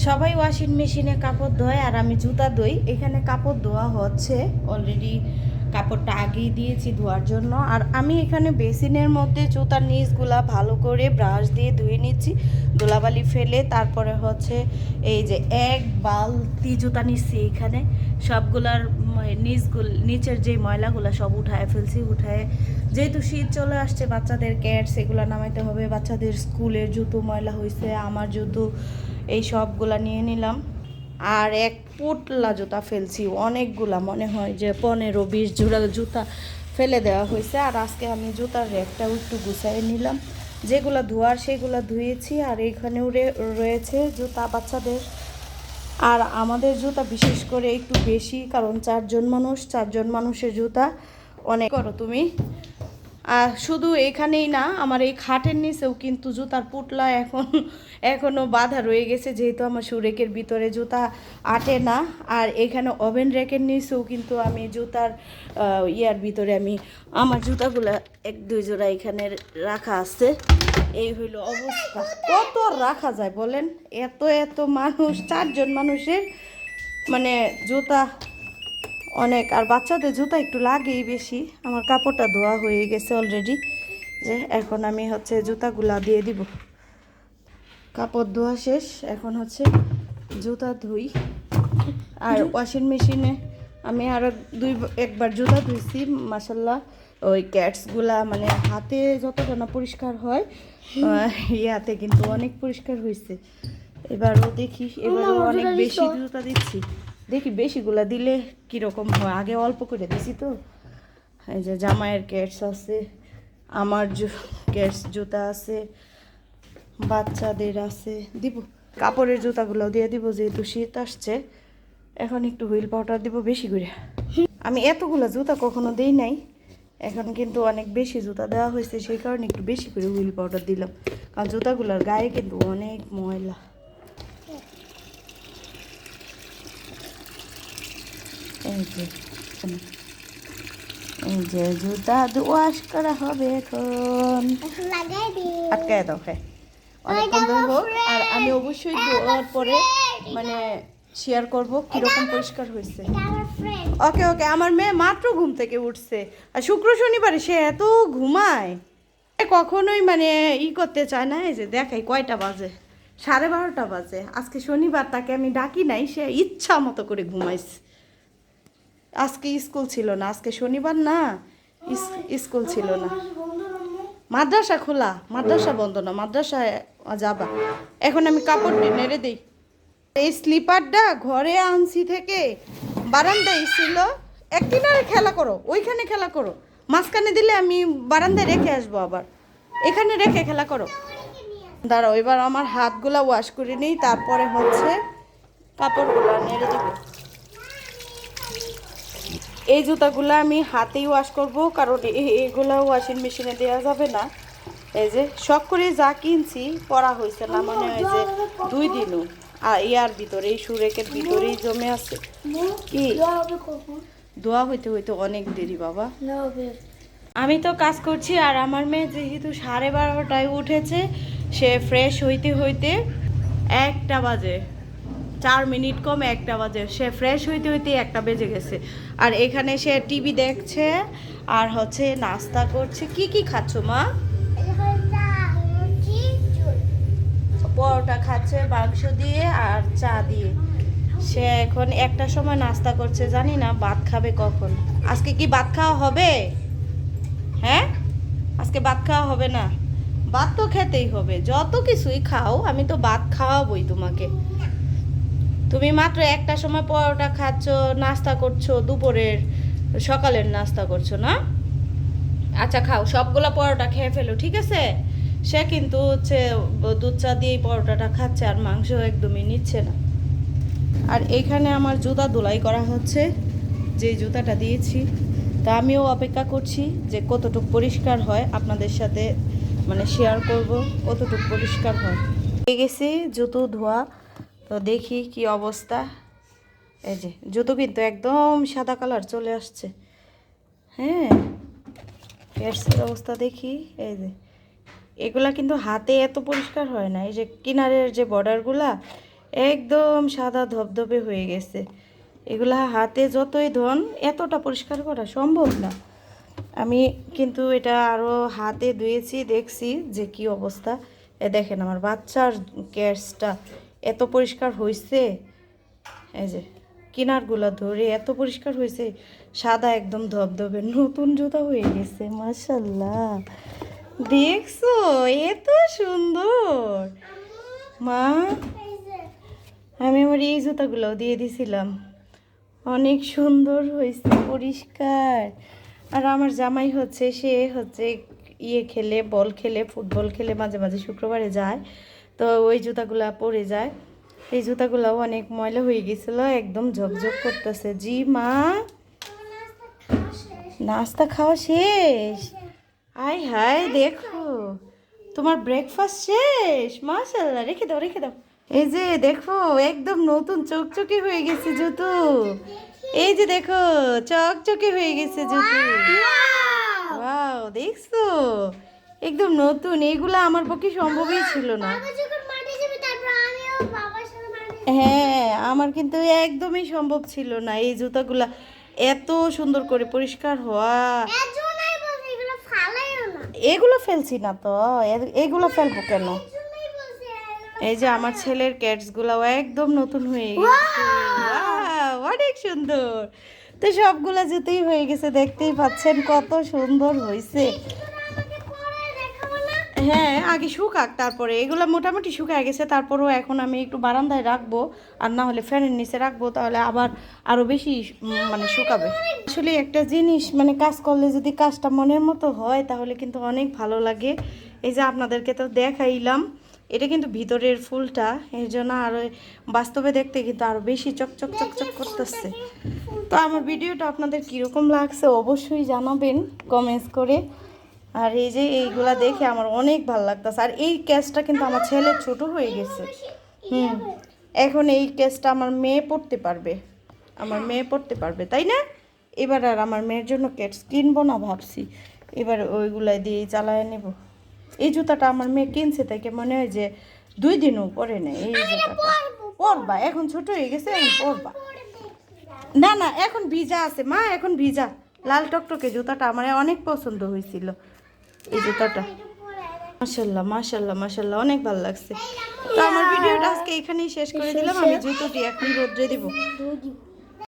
সবাই ওয়াশিং মেশিনে কাপড় ধোয় আর আমি জুতা ধুই। এখানে কাপড় ধোয়া হচ্ছে, অলরেডি কাপড়টা আগেই দিয়েছি ধোয়ার জন্য। আর আমি এখানে বেসিনের মধ্যে জুতার নিচগুলা ভালো করে ব্রাশ দিয়ে ধুয়ে নিচ্ছি, ধুলাবালি ফেলে। তারপরে হচ্ছে এই যে এক বালতি জুতা নিচ্ছি, এখানে সবগুলার নিচের যে ময়লাগুলো সব উঠায় ফেলছি। উঠায়, যেহেতু শীত চলে আসছে, বাচ্চাদের ক্যাটস এগুলো নামাইতে হবে, বাচ্চাদের স্কুলের জুতো ময়লা হয়েছে, আমার জুতো, এই সবগুলা নিয়ে নিলাম। আর এক পোটলা জুতা ফেলছি, অনেকগুলা, মনে হয় যে 15-20 জোড়া জুতা ফেলে দেওয়া হয়েছে। আর আজকে আমি জুতার র্যাকটাও একটু গুছাই নিলাম, যেগুলো ধোয়ার সেগুলো ধুয়েছি। আর এইখানেও রয়েছে জুতা বাচ্চাদের আর আমাদের জুতা বিশেষ করে একটু বেশি, কারণ চারজন মানুষের জুতা অনেক। করো তুমি। আর শুধু এখানেই না, আমার এই খাটের নিচেও কিন্তু জুতার পুটলা এখনও বাঁধা রয়ে গেছে, যেহেতু আমার সুরেকের ভিতরে জুতা আটে না। আর এখানে ওভেন র্যাকের নিচেও কিন্তু আমি জুতার ইয়ার ভিতরে আমি আমার জুতাগুলো 1-2 জোড়া এখানে রাখা আছে। এই হইল অবস্থা। কত রাখা যায় বলেন? এত এত মানুষ, 4জন মানুষের মানে জুতা অনেক। আর বাচ্চাদের জুতা একটু লাগেই বেশি। আমার কাপড়টা ধোয়া হয়ে গেছে অলরেডি, যে এখন আমি হচ্ছে জুতাগুলা দিয়ে দিব। কাপড় ধোয়া শেষ, এখন হচ্ছে জুতা ধুই। আর ওয়াশিং মেশিনে আমি আরও একবার জুতা ধুইছি, মাশাল্লাহ। ওই ক্যাটসগুলা মানে হাতে যতটা না পরিষ্কার হয়, ইয়াতে কিন্তু অনেক পরিষ্কার হয়েছে। এবারও দেখি, এবারও অনেক বেশি জুতা দিচ্ছি, দেখি বেশিগুলা দিলে কীরকম হয়। আগে অল্প করে দিছি তো। এই যে জামাইয়ের ক্যাটস আছে, আমার ক্যাটস জুতা আছে, বাচ্চাদের আছে, দিব। কাপড়ের জুতাগুলো দিয়ে দিব, যেহেতু শীত আসছে। এখন একটু হুইল পাউডার দিব বেশি করে। আমি এতগুলো জুতা কখনো দিই নাই, এখন কিন্তু অনেক বেশি জুতা দেওয়া হয়েছে, সেই কারণে একটু বেশি করে হুইল পাউডার দিলাম, কারণ জুতাগুলোর গায়ে কিন্তু অনেক ময়লা। এই যে জুতা ওয়াশ করা হবে এখন। আটকায় দাও, হ্যাঁ, অনেকক্ষণ ধরে হোক। আর আমি অবশ্যই ধোয়ার পরে মানে শেয়ার করবো কীরকম পরিষ্কার হয়েছে। ওকে ওকে। আমার মেয়ে মাত্র ঘুম থেকে উঠছে, আর শুক্র শনিবারে সে এত ঘুমায়, কখনোই মানে করতে চায় না। এই যে দেখাই কয়টা বাজে, 12:30 বাজে। আজকে শনিবার, তাকে আমি ডাকি নাই, সে ইচ্ছা মতো করে ঘুমাইছে। আজকে স্কুল ছিল না, আজকে শনিবার না, স্কুল ছিল না। মাদ্রাসা খোলা, মাদ্রাসা বন্ধ না, মাদ্রাসায় যাবা। এখন আমি কাপড় নেড়ে দিই। এই স্লিপারটা ঘরে আনছি থেকে বারান্দায় ছিল। এক কিনারে খেলা করো, ওইখানে খেলা করো, মাঝখানে দিলে আমি বারান্দায় রেখে আসবো, আবার এখানে রেখে খেলা করো। দাঁড়াও, এবার আমার হাতগুলা ওয়াশ করে নিই, তারপরে হচ্ছে কাপড়গুলো নেড়ে দিব। এই জুতাগুলো আমি হাতেই ওয়াশ করব, কারণ এগুলো ওয়াশিং মেশিনে দেওয়া যাবে না। এই যে শখ করে যা কিনছি পরা হয়েছে না, মনে হয় যে 2 দিনও। আর ইয়ার ভিতরে, এই সুরেকের ভিতরেই জমে আছে। কি ধোয়া হইতে হইতে অনেক দেরি বাবা। আমি তো কাজ করছি, আর আমার মেয়ে যেহেতু 12:30টায় উঠেছে, সে ফ্রেশ হইতে হইতে 1টা বাজে, 4 মিনিট কম 1টা বাজে। সে ফ্রেশ হইতে হইতে 1টা বেজে গেছে। আর এখানে সে টিভি দেখছে আর হচ্ছে নাস্তা করছে। কি কি খাচ্ছ মা? পরোটা খাচ্ছে মাংস দিয়ে আর চা দিয়ে। সে এখন 1টার সময় নাস্তা করছে, জানি না ভাত খাবে কখন। আজকে কি ভাত খাওয়া হবে? হ্যাঁ, আজকে ভাত খাওয়া হবে না? ভাত তো খেতেই হবে, যত কিছুই খাও, আমি তো ভাত খাওয়াবই তোমাকে। তুমি মাত্র 1টার সময় পরোটা খাচ্ছ, নাস্তা করছো, দুপুরের সকালের নাস্তা করছো না? আচ্ছা খাও, সবগুলা পরোটা খেয়ে ফেলো, ঠিক আছে? সে কিন্তু হচ্ছে দুধ চা দিয়েই পরোটাটা খাচ্ছে, আর মাংস একদমই নিচ্ছে না। আর এইখানে আমার জুতা ধুলাই করা হচ্ছে, যে জুতাটা দিয়েছি। তা আমিও অপেক্ষা করছি যে কতটুকু পরিষ্কার হয়, আপনাদের সাথে মানে শেয়ার করব কতটুকু পরিষ্কার হয়। হয়ে গেছি জুতো ধোয়া, তো দেখি কি অবস্থা। এই যে জুতো কিন্তু একদম সাদা কালার চলে আসছে। হ্যাঁ, এর অবস্থা দেখি। এই যে এগুলা কিন্তু হাতে এত পরিষ্কার হয় না, এই যে কিনারের যে বর্ডারগুলা, একদম সাদা ধবধবে হয়ে গেছে। এগুলা হাতে যতই ধন এতটা পরিষ্কার করা সম্ভব না। আমি কিন্তু এটা আরও হাতে ধুয়েছি, দেখছি যে কি অবস্থা। দেখেন আমার বাচ্চার কেসটা এত পরিষ্কার হয়েছে, এই যে কিনারগুলা ধরে এত পরিষ্কার হয়েছে, সাদা একদম ধবধবে নতুন জুতা হয়ে গেছে। মাশাল্লাহ, দেখছো এত সুন্দর। মা, আমি আমার এই জুতাগুলোও দিয়ে দিছিলাম, অনেক সুন্দর হয়েছে পরিষ্কার। আর আমার জামাই হচ্ছে, সে হচ্ছে খেলে, বল খেলে, ফুটবল খেলে, মাঝে মাঝে শুক্রবারে যায়, তো ওই জুতাগুলা পরে যায়। এই জুতাগুলাও অনেক ময়লা হয়ে গেছিল, একদম ঝকঝক করতেছে। জি মা, নাস্তা খাওয়া শেষ? আয় হায়, দেখো তোমার ব্রেকফাস্ট শেষ। মাশাআল্লাহ, রেখে দাও রেখে দাও। এই যে দেখো একদম নতুন চকচকে হয়ে গেছে জুতো। এই যে দেখো চকচকে হয়ে গেছে জুতো। ওয়াও, দেখছো একদম নতুন। এগুলা আমার পক্ষে সম্ভবই ছিল না। হ্যাঁ, আমার কিন্তু একদমই সম্ভব ছিল না এই জুতাগুলা এত সুন্দর করে পরিষ্কার হওয়া। এগুলো ফেলছি না তো, এগুলো ফেলবো কেন? এই যে আমার ছেলের ক্যাটস গুলাও একদম নতুন হয়ে গেছে। ওয়াও, অনেক সুন্দর। তো সবগুলা জুতোই হয়ে গেছে, দেখতেই পাচ্ছেন কত সুন্দর হয়েছে। হ্যাঁ, আগে শুকাক, তারপরে এগুলো মোটামুটি শুকায় গেছে। তারপরেও এখন আমি একটু বারান্দায় রাখবো, আর না হলে ফ্যানের নিচে রাখবো, তাহলে আবার আরো বেশি মানে শুকাবে। আসলে একটা জিনিস মানে কাজ করলে যদি কাজটা মনের মতো হয় তাহলে কিন্তু অনেক ভালো লাগে। এই যে আপনাদেরকে তো দেখাইলাম, এটা কিন্তু ভিতরের ফুলটা, এর জন্য আরো বাস্তবে দেখতে কিন্তু আরো বেশি চকচক চকচক করতেছে। তো আমার ভিডিওটা আপনাদের কীরকম লাগছে অবশ্যই জানাবেন কমেন্টস করে। আর এই যে এইগুলা দেখে আমার অনেক ভালো লাগতেছে। আর এই কেসটা কিন্তু আমার ছেলে ছোট হয়ে গেছে। এখন এই কেসটা আমার মেয়ে পড়তে পারবে, আমার মেয়ে পড়তে পারবে, তাই না? এবার আর আমার মেয়ের জন্য কেটস কিনবো না ভাবছি, এবার ওইগুলাই দিয়েই চালায় নেব। এই জুতাটা আমার মেয়ে কিনছে, তাকে মনে হয় যে 2 দিনও পরে নেই। এই জুতাটা পরবা, এখন ছোট হয়ে গেছে, এখন পরবা। না না, এখন ভিজা আছে মা, এখন ভিজা। লাল টকটকে জুতাটা আমার অনেক পছন্দ হয়েছিল, এই জুতাটা। মাশাল্লাহ মাশাল্লাহ মাশাল্লাহ, অনেক ভালো লাগছে। তো আমার ভিডিওটা আজকে এখানেই শেষ করে দিলাম। আমি জুতোটি এখন রোদ্রে দিব।